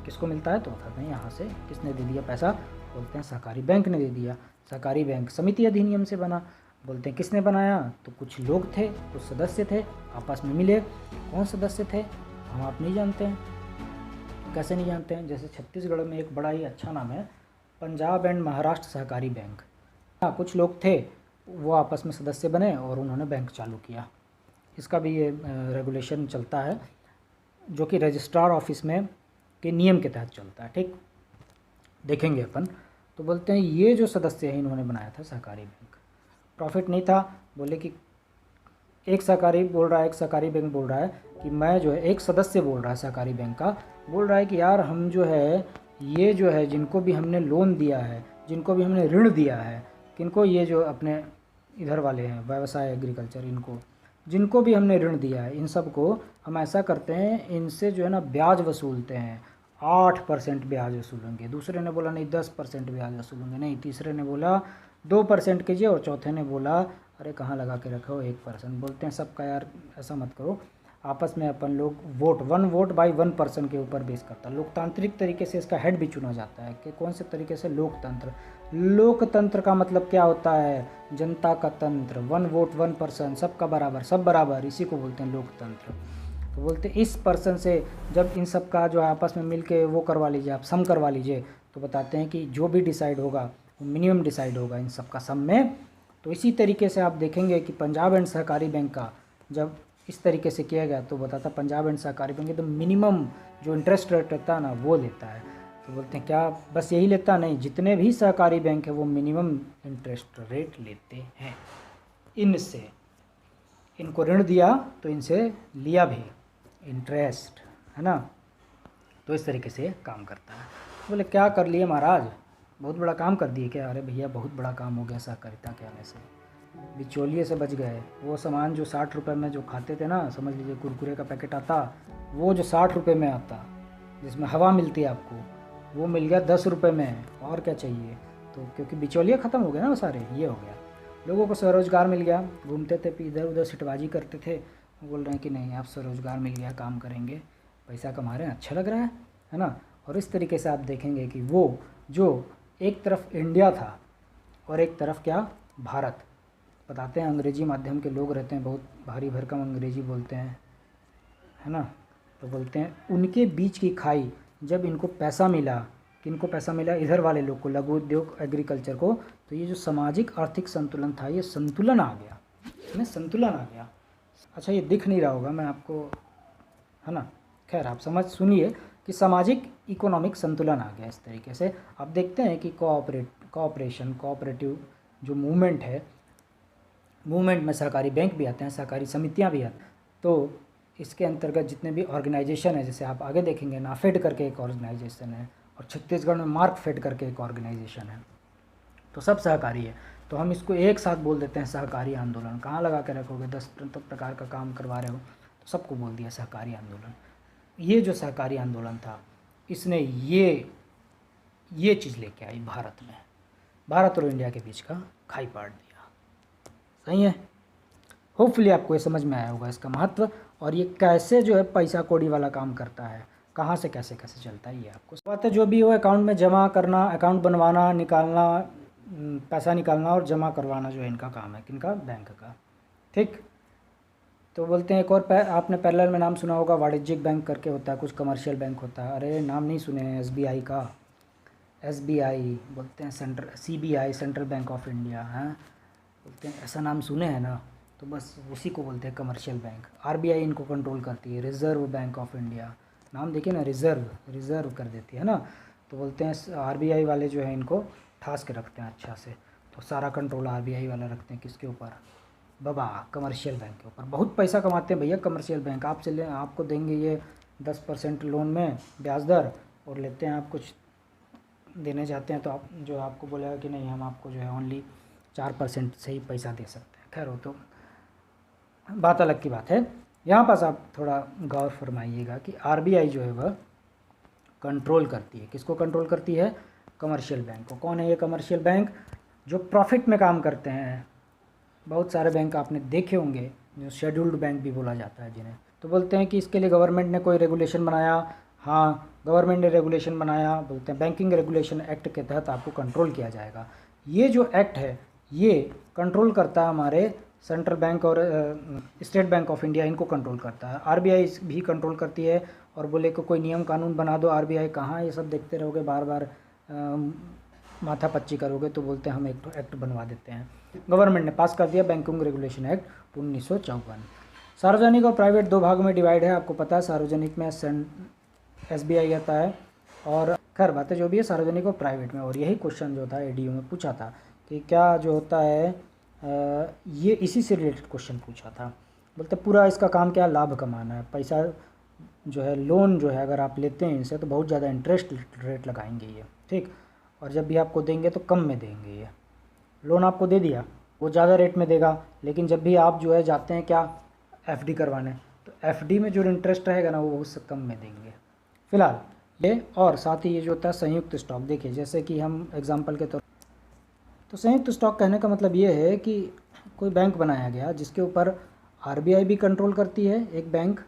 किसको मिलता है? तो बताते हैं यहाँ से किसने दे दिया पैसा? बोलते हैं सहकारी बैंक ने दे दिया। सहकारी बैंक समिति अधिनियम से बना। बोलते हैं किसने बनाया? तो कुछ लोग थे, कुछ सदस्य थे, आपस में मिले। कौन सदस्य थे हम आप नहीं जानते हैं। कैसे नहीं जानते हैं? जैसे छत्तीसगढ़ में एक बड़ा ही अच्छा नाम है, पंजाब एंड महाराष्ट्र सहकारी बैंक। हाँ, कुछ लोग थे वो आपस में सदस्य बने और उन्होंने बैंक चालू किया। इसका भी ये रेगुलेशन चलता है जो कि रजिस्ट्रार ऑफिस में के नियम के तहत चलता है। ठीक, देखेंगे अपन। तो बोलते हैं ये जो सदस्य है इन्होंने बनाया था सहकारी बैंक। प्रॉफिट नहीं था। बोले कि एक सहकारी बैंक बोल रहा है कि मैं जो है, एक सदस्य बोल रहा है सहकारी बैंक का, बोल रहा है कि यार हम जो है ये जो है जिनको भी हमने लोन दिया है, जिनको भी हमने ऋण दिया है, किनको? ये जो अपने इधर वाले हैं व्यवसाय एग्रीकल्चर, इनको जिनको भी हमने ऋण दिया है, इन सब को हम ऐसा करते हैं, इनसे जो है ना ब्याज वसूलते हैं। 8% ब्याज वसूलेंगे। दूसरे ने बोला नहीं 10% ब्याज वसूलेंगे। नहीं, तीसरे ने बोला 2% कीजिए, और चौथे ने बोला अरे कहाँ लगा के रखो 1%। बोलते हैं सबका यार ऐसा मत करो, आपस में अपन लोग वोट 1 वोट बाई 1 पर्सन के ऊपर बेस करता है। लोकतांत्रिक तरीके से इसका हेड भी चुना जाता है कि कौन से तरीके से? लोकतंत्र का मतलब क्या होता है? जनता का तंत्र। 1 वोट 1 पर्सन, सबका बराबर, सब बराबर, इसी को बोलते हैं लोकतंत्र। तो बोलते हैं इस पर्सन से जब इन सब का जो है आपस में मिल के वो करवा लीजिए, आप सम करवा लीजिए, तो बताते हैं कि जो भी डिसाइड होगा वो मिनिमम डिसाइड होगा इन सब का सम में। तो इसी तरीके से आप देखेंगे कि पंजाब एंड सहकारी बैंक का जब इस तरीके से किया गया तो बताता पंजाब एंड सहकारी बैंक तो मिनिमम जो इंटरेस्ट रेट रहता है ना वो लेता है। तो बोलते हैं क्या बस यही लेता? नहीं, जितने भी सहकारी बैंक है वो मिनिमम इंटरेस्ट रेट लेते हैं। इनसे इनको ऋण दिया तो इनसे लिया भी इंटरेस्ट, है ना। तो इस तरीके से काम करता है। बोले क्या कर लिए महाराज, बहुत बड़ा काम कर दिए क्या? अरे भैया बहुत बड़ा काम हो गया सहकारिता के आने से, बिचौलिए से बच गए। वो सामान जो 60 रुपये में जो खाते थे ना, समझ लीजिए कुरकुरे का पैकेट आता, वो जो 60 रुपये में आता जिसमें हवा मिलती है आपको, वो मिल गया 10 रुपये में। और क्या चाहिए? तो क्योंकि बिचौलिए ख़त्म हो गए ना वो सारे, ये हो गया। लोगों को स्वरोजगार मिल गया, घूमते थे इधर उधर सिटबाजी करते थे, बोल रहे हैं कि नहीं आप स्वरोजगार मिल गया, काम करेंगे, पैसा कमा रहे हैं, अच्छा लग रहा है ना। और इस तरीके से आप देखेंगे कि वो जो एक तरफ इंडिया था और एक तरफ क्या भारत। बताते हैं अंग्रेजी माध्यम के लोग रहते हैं, बहुत भारी भरकम अंग्रेजी बोलते हैं, है ना। तो बोलते हैं उनके बीच की खाई, जब इनको पैसा मिला, किनको पैसा मिला? इधर वाले लोग को, लघु उद्योग एग्रीकल्चर को। तो ये जो सामाजिक आर्थिक संतुलन था ये संतुलन आ गया, इसमें संतुलन आ गया। अच्छा, ये दिख नहीं रहा होगा मैं आपको, है ना। खैर आप सुनिए कि सामाजिक इकोनॉमिक संतुलन आ गया इस तरीके से। आप देखते हैं कि कोऑपरेटिव जो मूवमेंट है, मूवमेंट में सहकारी बैंक भी आते हैं, सहकारी समितियां भी आती हैं। तो इसके अंतर्गत जितने भी ऑर्गेनाइजेशन है, जैसे आप आगे देखेंगे नाफेड करके एक ऑर्गेनाइजेशन है, और छत्तीसगढ़ में मार्कफेड करके एक ऑर्गेनाइजेशन है, तो सब सहकारी है। तो हम इसको एक साथ बोल देते हैं सहकारी आंदोलन। कहाँ लगा के रखोगे, 10 प्रकार का काम करवा रहे हो तो सबको बोल दिया सहकारी आंदोलन। ये जो सहकारी आंदोलन था, इसने ये चीज़ लेके आई भारत में, भारत और इंडिया के बीच का खाई पाट दिया। सही है। होपफुली आपको ये समझ में आया होगा इसका महत्व, और ये कैसे जो है पैसा कौड़ी वाला काम करता है, कहाँ से कैसे कैसे चलता है, ये आपको बात है। जो भी हो अकाउंट में जमा करना, अकाउंट बनवाना, निकालना, पैसा निकालना और जमा करवाना जो है इनका काम है, किनका, बैंक का। ठीक। तो बोलते हैं एक और आपने पैरेलल में नाम सुना होगा, वाणिज्यिक बैंक करके होता है, कुछ कमर्शियल बैंक होता है। अरे नाम नहीं सुने हैं SBI का, SBI बोलते हैं, CBI central bank of India, हैं बोलते हैं, ऐसा नाम सुने हैं ना, तो बस उसी को बोलते हैं कमर्शियल बैंक। RBI इनको कंट्रोल करती है, रिज़र्व बैंक ऑफ इंडिया, नाम देखिए ना, रिज़र्व कर देती है ना, तो बोलते हैं RBI वाले जो है इनको ठास के रखते हैं अच्छा से। तो सारा कंट्रोल RBI वाला रखते हैं किसके ऊपर, बाबा, कमर्शियल बैंक के ऊपर। बहुत पैसा कमाते हैं भैया कमर्शियल बैंक। आपसे आपको देंगे ये 10% लोन में ब्याज दर, और लेते हैं आप कुछ देने जाते हैं तो आप जो आपको बोलेगा कि नहीं, हम आपको जो है ओनली 4% से ही पैसा दे सकते हैं। खैर वो तो बात अलग की बात है। यहाँ पास आप थोड़ा गौर फरमाइएगा कि RBI जो है वह कंट्रोल करती है, किसको कंट्रोल करती है, कमर्शियल बैंक को। कौन है ये कमर्शियल बैंक, जो प्रॉफिट में काम करते हैं। बहुत सारे बैंक आपने देखे होंगे जो शेड्यूल्ड बैंक भी बोला जाता है जिन्हें, तो बोलते हैं कि इसके लिए गवर्नमेंट ने कोई रेगुलेशन बनाया। हाँ, गवर्नमेंट ने रेगुलेशन बनाया, बोलते हैं बैंकिंग रेगुलेशन एक्ट के तहत आपको कंट्रोल किया जाएगा। ये जो एक्ट है ये कंट्रोल करता है हमारे सेंट्रल बैंक और स्टेट बैंक ऑफ इंडिया, इनको कंट्रोल करता है। RBI भी कंट्रोल करती है। और बोले कि कोई नियम कानून बना दो, RBI कहाँ ये सब देखते रहोगे, बार बार माथा पच्ची करोगे, तो बोलते हैं हम एक एक्ट बनवा देते हैं। गवर्नमेंट ने पास कर दिया बैंकिंग रेगुलेशन एक्ट 1954। सार्वजनिक और प्राइवेट दो भाग में डिवाइड है, आपको पता है। सार्वजनिक में SBI आता है, और खैर बातें जो भी है सार्वजनिक और प्राइवेट में। और यही क्वेश्चन जो था ADU में पूछा था कि क्या जो होता है ये इसी से रिलेटेड क्वेश्चन पूछा था। बोलते पूरा इसका काम क्या, लाभ कमाना है। पैसा जो है, लोन जो है अगर आप लेते हैं इनसे तो बहुत ज़्यादा इंटरेस्ट रेट लगाएंगे ये, ठीक। और जब भी आपको देंगे तो कम में देंगे। ये लोन आपको दे दिया, वो ज़्यादा रेट में देगा, लेकिन जब भी आप जो है जाते हैं क्या, FD करवाने, तो FD में जो इंटरेस्ट रहेगा ना वो उससे कम में देंगे फ़िलहाल ये। और साथ ही ये जो होता है संयुक्त स्टॉक, देखिए जैसे कि हम एग्जांपल के तौर, तो संयुक्त स्टॉक कहने का मतलब ये है कि कोई बैंक बनाया गया जिसके ऊपर RBI भी कंट्रोल करती है, एक बैंक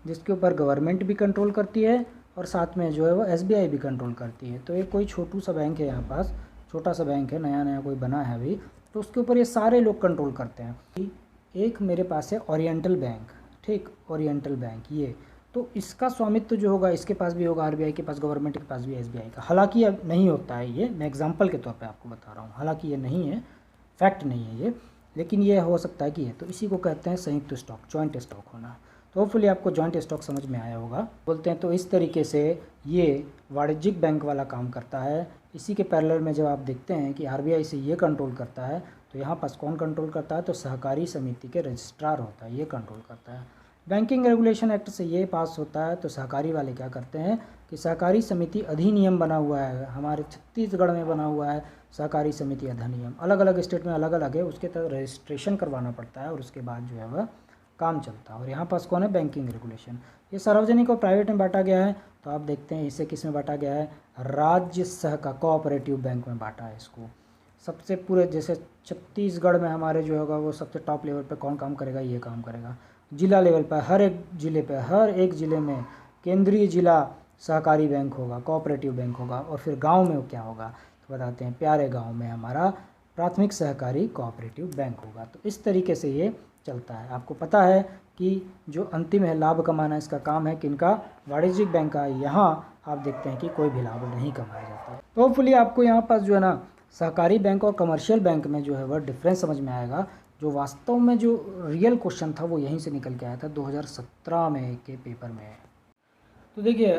जिसके ऊपर गवर्नमेंट भी कंट्रोल करती है, और साथ में जो है वो SBI भी कंट्रोल करती है। तो एक कोई छोटू सा बैंक है यहाँ पास, छोटा सा बैंक है, नया नया कोई बना है अभी, तो उसके ऊपर ये सारे लोग कंट्रोल करते हैं। एक मेरे पास है ओरिएंटल बैंक, ठीक, ओरिएंटल बैंक ये, तो इसका स्वामित्व जो होगा इसके पास भी होगा, RBI के पास, गवर्नमेंट के पास भी SBI का। हालांकि अब नहीं होता है ये, मैं एग्जांपल के तौर पे आपको बता रहा हूँ, हालांकि ये नहीं है, फैक्ट नहीं है ये, लेकिन ये हो सकता है कि ये, तो इसी को कहते हैं संयुक्त स्टॉक, जॉइंट स्टॉक होना। तो होपफुली आपको जॉइंट स्टॉक समझ में आया होगा। बोलते हैं तो इस तरीके से ये वाणिज्यिक बैंक वाला काम करता है। इसी के पैरेलल में जब आप देखते हैं कि RBI से ये कंट्रोल करता है, तो यहाँ पास कौन कंट्रोल करता है, तो सहकारी समिति के रजिस्ट्रार होता है, ये कंट्रोल करता है। बैंकिंग रेगुलेशन एक्ट से ये पास होता है, तो सहकारी वाले क्या करते हैं कि सहकारी समिति अधिनियम बना हुआ है, हमारे छत्तीसगढ़ में बना हुआ है सहकारी समिति अधिनियम, अलग अलग स्टेट में अलग अलग है, उसके तहत रजिस्ट्रेशन करवाना पड़ता है और उसके बाद जो है वह काम चलता है। और यहाँ पास कौन है, बैंकिंग रेगुलेशन। ये सार्वजनिक और प्राइवेट में बांटा गया है, तो आप देखते हैं इसे किस में बांटा गया है, राज्य सहकार कोऑपरेटिव बैंक में बांटा है इसको। सबसे पूरे जैसे छत्तीसगढ़ में हमारे जो होगा वो सबसे टॉप लेवल पे कौन काम करेगा, ये काम करेगा। जिला लेवल पर हर एक ज़िले में केंद्रीय जिला सहकारी बैंक होगा, कोऑपरेटिव बैंक होगा। और फिर गांव में क्या होगा, तो बताते हैं, प्यारे गांव में हमारा प्राथमिक सहकारी कोऑपरेटिव बैंक होगा। तो इस तरीके से ये चलता है। आपको पता है कि जो अंतिम है लाभ कमाना, इसका काम है किनका, वाणिज्यिक बैंक का। यहाँ आप देखते हैं कि कोई भी लाभ नहीं कमाया जाता है। तो होपफुली आपको यहाँ पास जो है ना सहकारी बैंक और कमर्शियल बैंक में जो है वह डिफरेंस समझ में आएगा जो वास्तव में जो रियल क्वेश्चन था वो यहीं से निकल के आया था 2017 में के पेपर में। तो देखिए,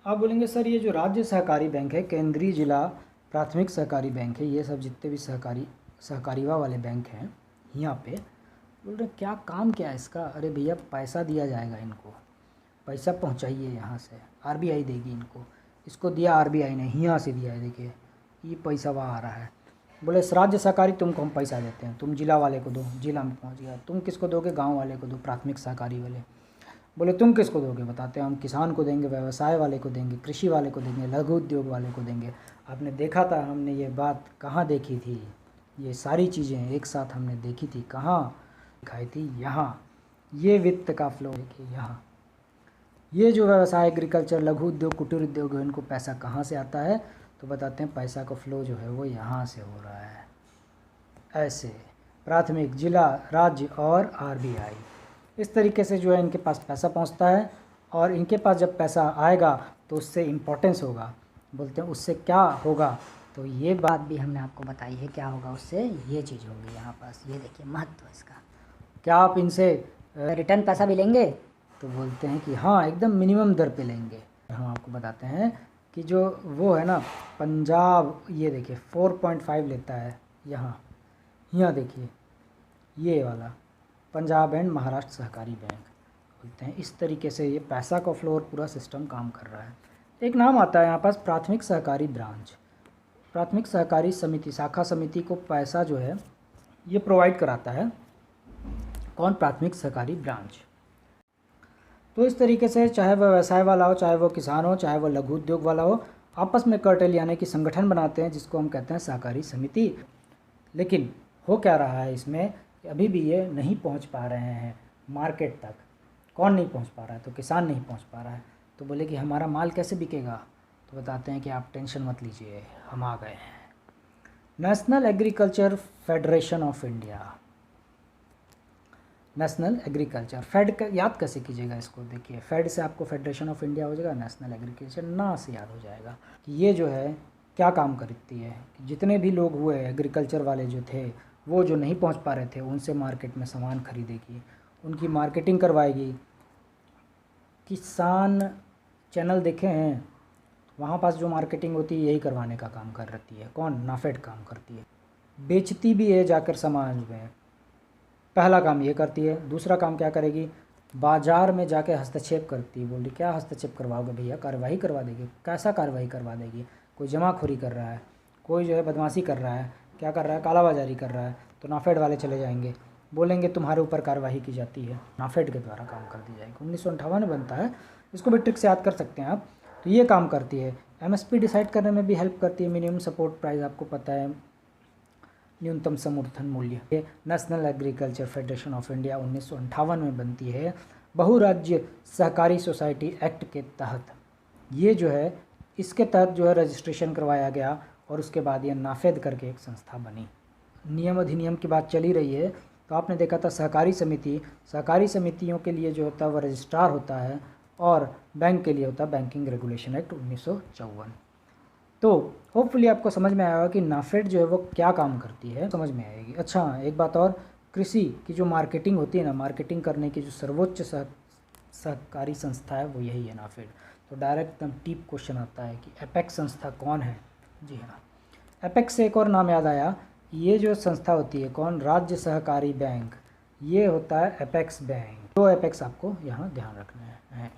आप बोलेंगे सर ये जो राज्य सहकारी बैंक है, केंद्रीय जिला प्राथमिक सहकारी बैंक है, ये सब जितने भी सहकारीवा वाले बैंक हैं यहाँ पे, बोल रहे क्या काम क्या है इसका? अरे भैया पैसा दिया जाएगा इनको, पैसा पहुँचाइए यहाँ से, आरबीआई देगी इनको। इसको दिया आरबीआई ने, यहाँ से दिया है, देखिए ये पैसा वहाँ आ रहा है। बोले राज्य सहकारी तुमको हम पैसा देते हैं, तुम जिला वाले को दो, जिला में पहुँच गया। तुम किसको दोगे? गाँव वाले को दो, प्राथमिक सहकारी वाले। बोले तुम किसको दोगे? बताते हैं हम किसान को देंगे, व्यवसाय वाले को देंगे, कृषि वाले को देंगे, लघु उद्योग वाले को देंगे। आपने देखा था, हमने ये बात कहाँ देखी थी? ये सारी चीज़ें एक साथ हमने देखी थी, कहाँ दिखाई थी? यहाँ। ये वित्त का फ्लो देखिए यहाँ। ये जो व्यवसाय, एग्रीकल्चर, लघु उद्योग, कुटीर उद्योग है, इनको पैसा कहाँ से आता है? तो बताते हैं पैसा का फ्लो जो है वो यहाँ से हो रहा है। ऐसे प्राथमिक, जिला, राज्य और आरबीआई, इस तरीके से जो है इनके पास पैसा पहुंचता है। और इनके पास जब पैसा आएगा तो उससे इम्पोर्टेंस होगा। बोलते हैं उससे क्या होगा? तो ये बात भी हमने आपको बताई है, क्या होगा उससे? ये चीज़ होगी यहाँ पास। ये देखिए महत्व इसका। क्या आप इनसे रिटर्न पैसा भी लेंगे? तो बोलते हैं कि हाँ, एकदम मिनिमम दर पे लेंगे। हम आपको बताते हैं कि जो वो है ना पंजाब, ये देखिए 4.5 लेता है यहाँ देखिए, ये वाला पंजाब एंड महाराष्ट्र सहकारी बैंक। बोलते हैं इस तरीके से ये पैसा का फ्लो और पूरा सिस्टम काम कर रहा है। एक नाम आता है यहाँ पास प्राथमिक सहकारी ब्रांच, प्राथमिक सहकारी समिति, शाखा समिति को पैसा जो है ये प्रोवाइड कराता है कौन? प्राथमिक सहकारी ब्रांच। तो इस तरीके से चाहे वह व्यवसाय वाला हो, चाहे वो किसान हो, चाहे वो लघु उद्योग वाला हो, आपस में कर्टेल यानी कि संगठन बनाते हैं जिसको हम कहते हैं सहकारी समिति। लेकिन हो क्या रहा है इसमें? अभी भी ये नहीं पहुंच पा रहे हैं मार्केट तक। कौन नहीं पहुंच पा रहा है? तो किसान नहीं पहुंच पा रहा है। तो बोले कि हमारा माल कैसे बिकेगा? तो बताते हैं कि आप टेंशन मत लीजिए, हम आ गए हैं। National agriculture federation of India, national agriculture, fed का याद कैसे कीजिएगा इसको? देखिए फेड से आपको फेडरेशन ऑफ इंडिया हो जाएगा, नेशनल एग्रीकल्चर ना से याद हो जाएगा। कि ये जो है क्या काम करती है? जितने भी लोग हुए एग्रीकल्चर वाले जो थे, वो जो नहीं पहुंच पा रहे थे, उनसे मार्केट में सामान खरीदेगी, उनकी मार्केटिंग करवाएगी। किसान चैनल देखे हैं, वहाँ पास जो मार्केटिंग होती है यही करवाने का काम कर रही है। कौन? नाफेड काम करती है। बेचती भी है जाकर समाज में, पहला काम ये करती है। दूसरा काम क्या करेगी? बाजार में जाके हस्तक्षेप करती है। बोली क्या हस्तक्षेप करवाओगे भैया? कार्रवाई करवा देगी। कैसा कार्रवाई करवा देगी? कोई जमाखोरी कर रहा है, कोई जो है बदमाशी कर रहा है, क्या कर रहा है? कालाबाजारी कर रहा है, तो नाफेड वाले चले जाएंगे, बोलेंगे तुम्हारे ऊपर कार्रवाई की जाती है, नाफेड के द्वारा काम कर दी जाएगी। 1958 में बनता है, इसको भी ट्रिक से याद कर सकते हैं आप। तो ये काम करती है। एमएसपी डिसाइड करने में भी हेल्प करती है। मिनिमम सपोर्ट प्राइस आपको पता है, न्यूनतम समर्थन मूल्य। ये national agriculture federation of India 1958 में बनती है बहुराज्य सहकारी सोसाइटी एक्ट के तहत। ये जो है इसके तहत जो है रजिस्ट्रेशन करवाया गया और उसके बाद ये नाफेद करके एक संस्था बनी। नियम अधिनियम की बात चली रही है तो आपने देखा था सहकारी समिति, सहकारी समितियों के लिए जो होता है वह रजिस्ट्रार होता है और बैंक के लिए होता है बैंकिंग रेगुलेशन एक्ट 1954। तो होपफुली आपको समझ में आया होगा कि नाफेड जो है वो क्या काम करती है, समझ में आएगी। अच्छा एक बात और, कृषि की जो मार्केटिंग होती है ना, मार्केटिंग करने की जो सर्वोच्च सहकारी संस्था है वो यही है नाफेड। तो डायरेक्ट एकदम टीप क्वेश्चन आता है कि एपेक्स संस्था कौन है? जी हाँ, एपेक्स से एक और नाम याद आया। ये जो संस्था होती है कौन? राज्य सहकारी बैंक, ये होता है एपेक्स बैंक। तो एपेक्स आपको यहाँ ध्यान रखना है।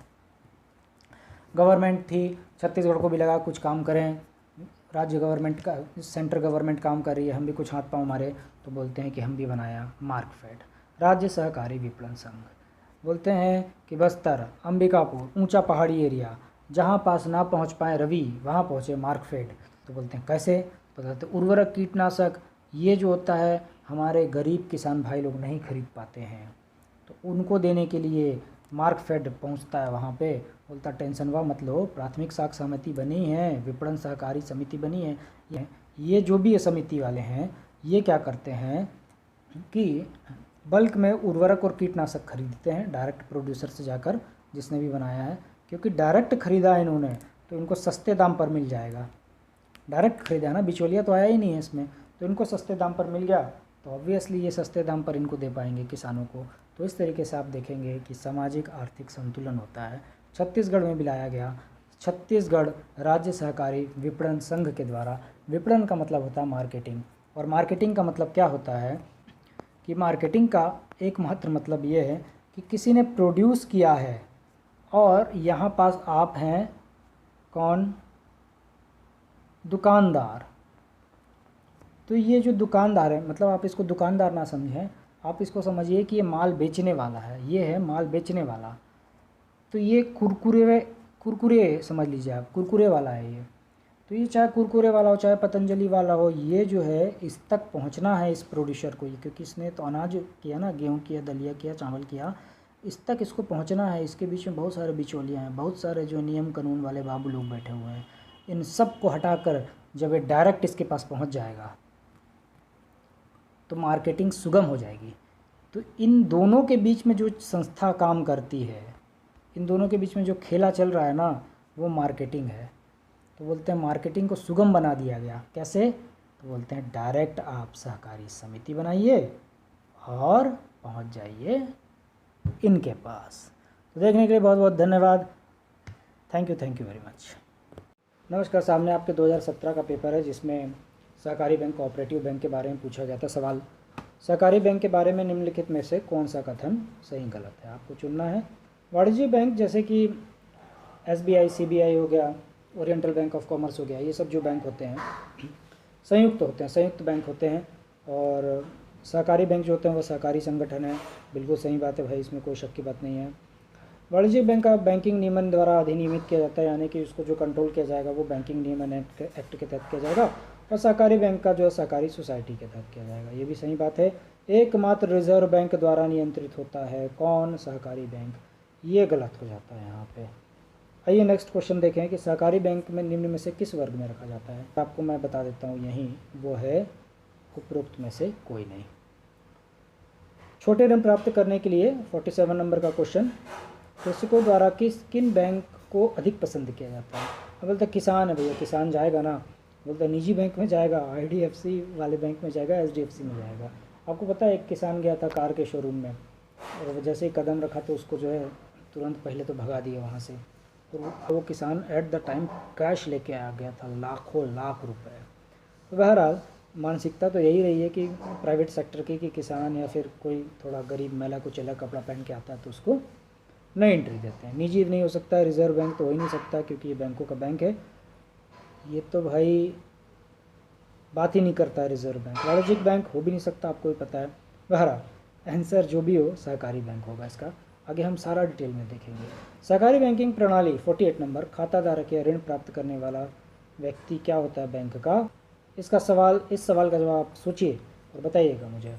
गवर्नमेंट थी, छत्तीसगढ़ को भी लगा कुछ काम करें, राज्य गवर्नमेंट का, सेंट्रल गवर्नमेंट काम कर रही है, हम भी कुछ हाथ पाँव मारे, तो बोलते हैं कि हम भी बनाया मार्कफेड, राज्य सहकारी विपणन संघ। बोलते हैं कि बस्तर, अंबिकापुर, ऊंचा पहाड़ी एरिया, जहाँ पास ना पहुँच पाए रवि वहाँ पहुँचे मार्कफेड। तो बोलते हैं कैसे? बताते उर्वरक, कीटनाशक, ये जो होता है हमारे गरीब किसान भाई लोग नहीं खरीद पाते हैं, तो उनको देने के लिए मार्कफेड पहुंचता है वहाँ पे। बोलता टेंशन वा मत लो, प्राथमिक साख समिति बनी है, विपणन सहकारी समिति बनी है। ये जो भी ये समिति वाले हैं ये क्या करते हैं कि बल्क में उर्वरक और कीटनाशक खरीदते हैं डायरेक्ट प्रोड्यूसर से जाकर, जिसने भी बनाया है, क्योंकि डायरेक्ट ख़रीदा है इन्होंने तो इनको सस्ते दाम पर मिल जाएगा। डायरेक्ट ख़रीदा है ना, बिचौलिया तो आया ही नहीं है इसमें, तो इनको सस्ते दाम पर मिल गया तो ऑब्वियसली ये सस्ते दाम पर इनको दे पाएंगे किसानों को। तो इस तरीके से आप देखेंगे कि सामाजिक आर्थिक संतुलन होता है। छत्तीसगढ़ में भी लाया गया। छत्तीसगढ़ राज्य सहकारी विपणन संघ के द्वारा, विपणन का मतलब होता है मार्केटिंग, और मार्केटिंग का मतलब क्या होता है कि मार्केटिंग का एकमात्र मतलब ये है कि किसी ने प्रोड्यूस किया है और यहाँ पास आप हैं कौन, दुकानदार। तो ये जो दुकानदार है, मतलब आप इसको दुकानदार ना समझें, आप इसको समझिए कि ये माल बेचने वाला है, ये है माल बेचने वाला। तो ये कुरकुरे समझ लीजिए आप, कुरकुरे वाला है ये। तो ये चाहे कुरकुरे वाला हो चाहे पतंजलि वाला हो, ये जो है इस तक पहुंचना है इस प्रोड्यूसर को, क्योंकि इसने तो अनाज किया ना, गेहूं किया, दलिया किया, चावल किया, इस तक इसको पहुंचना है। इसके बीच में बहुत सारे बिचौलियाँ हैं, बहुत सारे जो नियम कानून वाले बाबू लोग बैठे हुए हैं। इन सब को हटाकर जब ये डायरेक्ट इसके पास पहुंच जाएगा तो मार्केटिंग सुगम हो जाएगी। तो इन दोनों के बीच में जो संस्था काम करती है, इन दोनों के बीच में जो खेला चल रहा है ना, वो मार्केटिंग है। तो बोलते हैं मार्केटिंग को सुगम बना दिया गया। कैसे? तो बोलते हैं डायरेक्ट आप सहकारी समिति बनाइए और पहुंच जाइए इनके पास। तो देखने के लिए बहुत बहुत धन्यवाद। Thank you very much. नमस्कार। सामने आपके 2017 का पेपर है जिसमें सहकारी बैंक, कोऑपरेटिव बैंक के बारे में पूछा गया था सवाल। सहकारी बैंक के बारे में निम्नलिखित में से कौन सा कथन सही गलत है, आपको चुनना है। वाणिज्यिक बैंक जैसे कि SBI, CBI हो गया, ओरिएंटल बैंक ऑफ कॉमर्स हो गया, ये सब जो बैंक होते हैं संयुक्त होते हैं, संयुक्त बैंक होते हैं। और सहकारी बैंक जो होते हैं वो सहकारी संगठन है। बिल्कुल सही बात है भाई, इसमें कोई शक की बात नहीं है। वाणिज्यिक बैंक का बैंकिंग नियमन द्वारा अधिनियमित किया जाता है, यानी कि उसको जो कंट्रोल किया जाएगा वो बैंकिंग नियमन एक्ट के तहत किया जाएगा। और सहकारी बैंक का जो है सहकारी सोसाइटी के तहत किया जाएगा, ये भी सही बात है। एकमात्र रिजर्व बैंक द्वारा नियंत्रित होता है कौन? सहकारी बैंक। ये गलत हो जाता है यहाँ पे। आइए नेक्स्ट क्वेश्चन देखें कि सहकारी बैंक में निम्न में से किस वर्ग में रखा जाता है। आपको मैं बता देता हूँ यहीं, वो है उपरोक्त में से कोई नहीं। छोटे ऋण प्राप्त करने के लिए 47 नंबर का क्वेश्चन, कृषकों द्वारा किन बैंक को अधिक पसंद किया जाता है? अब बोलते किसान है भैया, किसान जाएगा ना, बोलते निजी बैंक में जाएगा, IDFC वाले बैंक में जाएगा, SDFC में जाएगा। आपको पता है एक किसान गया था कार के शोरूम में, और जैसे ही कदम रखा तो उसको जो है तुरंत पहले तो भगा दिया वहाँ से। तो वो किसान एट द टाइम कैश लेके आ गया था, लाखों लाख रुपए। तो बहरहाल मानसिकता तो यही रही है कि प्राइवेट सेक्टर की, कि किसान या फिर कोई थोड़ा गरीब मैला कुचैला कपड़ा पहन के आता है तो उसको नहीं एंट्री देते हैं। निजी नहीं हो सकता है, रिजर्व बैंक तो हो ही नहीं सकता क्योंकि ये बैंकों का बैंक है। ये तो भाई बात ही नहीं करता है रिजर्व बैंक। वाणिज्यिक बैंक हो भी नहीं सकता, आपको भी पता है। बहरहाल आंसर जो भी हो सहकारी बैंक होगा इसका। आगे हम सारा डिटेल में देखेंगे। सहकारी बैंकिंग प्रणाली 48 नंबर, खाता धारक या ऋण प्राप्त करने वाला व्यक्ति क्या होता है बैंक का? इस सवाल का जवाब सोचिए और बताइएगा मुझे।